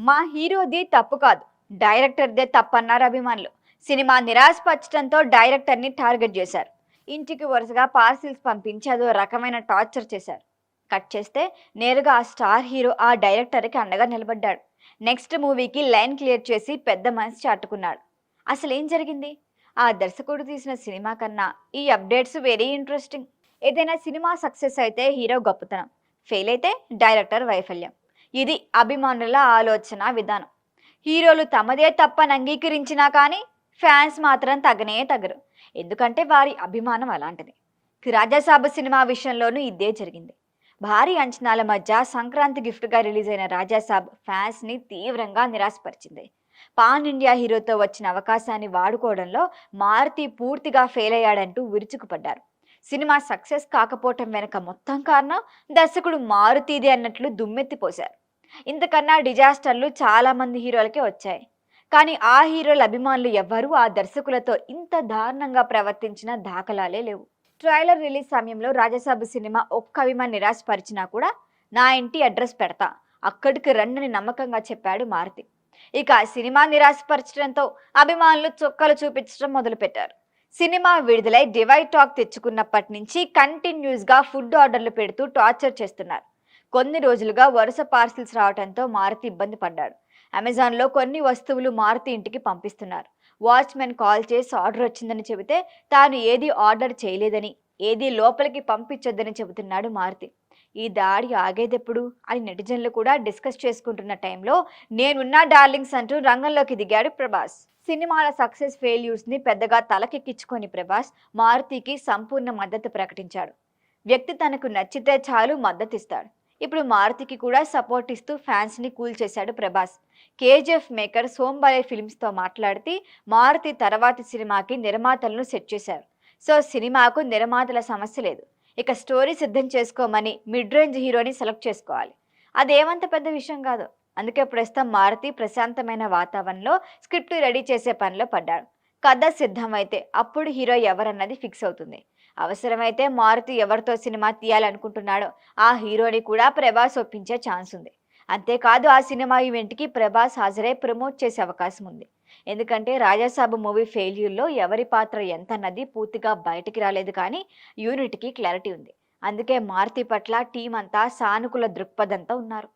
మా హీరోది తప్పు కాదు, డైరెక్టర్దే తప్పన్నారు అభిమానులు. సినిమా నిరాశపరచడంతో డైరెక్టర్ని టార్గెట్ చేశారు. ఇంటికి వరుసగా పార్సిల్స్ పంపించి అదో రకమైన టార్చర్ చేశారు. కట్ చేస్తే నేరుగా ఆ స్టార్ హీరో ఆ డైరెక్టర్కి అండగా నిలబడ్డాడు. నెక్స్ట్ మూవీకి లైన్ క్లియర్ చేసి పెద్ద మనసు చాటుకున్నాడు. అసలు ఏం జరిగింది? ఆ దర్శకుడు తీసిన సినిమా కన్నా ఈ అప్డేట్స్ వెరీ ఇంట్రెస్టింగ్. ఏదైనా సినిమా సక్సెస్ అయితే హీరో గొప్పతనం, ఫెయిల్ అయితే డైరెక్టర్ వైఫల్యం. ఇది అభిమానుల ఆలోచన విధానం. హీరోలు తమదే తప్పని అంగీకరించినా కానీ ఫ్యాన్స్ మాత్రం తగనే తగరు. ఎందుకంటే వారి అభిమానం అలాంటిది. రాజాసాబ్ సినిమా విషయంలోనూ ఇదే జరిగింది. భారీ అంచనాల మధ్య సంక్రాంతి గిఫ్ట్గా రిలీజ్ అయిన రాజాసాబ్ ఫ్యాన్స్ని తీవ్రంగా నిరాశపరిచింది. పాన్ ఇండియా హీరోతో వచ్చిన అవకాశాన్ని వాడుకోవడంలో మారుతి పూర్తిగా ఫెయిల్ అయ్యాడంటూ విరుచుకుపడ్డారు. సినిమా సక్సెస్ కాకపోవటం వెనక మొత్తం కారణం దర్శకుడు మారుతీదే అన్నట్లు దుమ్మెత్తిపోశారు. ఇంతకన్నా డిజాస్టర్లు చాలా మంది హీరోలకే వచ్చాయి. కానీ ఆ హీరోల అభిమానులు ఎవ్వరూ ఆ దర్శకులతో ఇంత దారుణంగా ప్రవర్తించిన దాఖలాలే లేవు. ట్రైలర్ రిలీజ్ సమయంలో రాజాసాబు సినిమా ఒక్క అభిమాని నిరాశపరిచినా కూడా నా ఇంటి అడ్రస్ పెడతా, అక్కడికి రండని నమ్మకంగా చెప్పాడు మారుతి. ఇక సినిమా నిరాశపరచడంతో అభిమానులు చొక్కలు చూపించడం మొదలుపెట్టారు. సినిమా విడుదలై డివైడ్ టాక్ తెచ్చుకున్నప్పటి నుంచి కంటిన్యూస్గా ఫుడ్ ఆర్డర్లు పెడుతూ టార్చర్ చేస్తున్నారు. కొన్ని రోజులుగా వరుస పార్సిల్స్ రావడంతో మారుతి ఇబ్బంది పడ్డాడు. అమెజాన్లో కొన్ని వస్తువులు మారుతి ఇంటికి పంపిస్తున్నారు. వాచ్మెన్ కాల్ చేసి ఆర్డర్ వచ్చిందని చెబితే తాను ఏది ఆర్డర్ చేయలేదని, ఏది లోపలికి పంపించొద్దని చెబుతున్నాడు మారుతి. ఈ దాడి ఆగేదెప్పుడు అని నెటిజన్లు కూడా డిస్కస్ చేసుకుంటున్న టైంలో నేనున్నా డార్లింగ్స్ అంటూ రంగంలోకి దిగాడు ప్రభాస్. సినిమాల సక్సెస్ ఫెయిల్యూర్స్ని పెద్దగా తలకెక్కించుకొని ప్రభాస్ మారుతికి సంపూర్ణ మద్దతు ప్రకటించాడు. వ్యక్తి తనకు నచ్చితే చాలు మద్దతిస్తాడు. ఇప్పుడు మారుతికి కూడా సపోర్ట్ ఇస్తూ ఫ్యాన్స్ని కూల్ చేశాడు ప్రభాస్. కేజీఎఫ్ మేకర్ సోంబాలే ఫిల్మ్స్తో మాట్లాడితే మారుతి తర్వాతి సినిమాకి నిర్మాతలను సెట్ చేశారు. సో సినిమాకు నిర్మాతల సమస్య లేదు. ఇక స్టోరీ సిద్ధం చేసుకోమని మిడ్ రేంజ్ హీరోని సెలెక్ట్ చేసుకోవాలి. అదేమంత పెద్ద విషయం కాదు. అందుకే ప్రస్తుతం మారుతి ప్రశాంతమైన వాతావరణంలో స్క్రిప్ట్ రెడీ చేసే పనిలో పడ్డాడు. కథ సిద్ధమైతే అప్పుడు హీరో ఎవరన్నది ఫిక్స్ అవుతుంది. అవసరమైతే మారుతి ఎవరితో సినిమా తీయాలనుకుంటున్నాడో ఆ హీరోని కూడా ప్రభాస్ ఒప్పించే ఛాన్స్ ఉంది. అంతేకాదు ఆ సినిమా ఈవెంట్కి ప్రభాస్ హాజరై ప్రమోట్ చేసే అవకాశం ఉంది. ఎందుకంటే రాజాసాబు మూవీ ఫెయిల్యూర్లో ఎవరి పాత్ర ఎంత అన్నది పూర్తిగా బయటికి రాలేదు, కానీ యూనిట్కి క్లారిటీ ఉంది. అందుకే మారుతి పట్ల టీం అంతా సానుకూల దృక్పథంతో ఉన్నారు.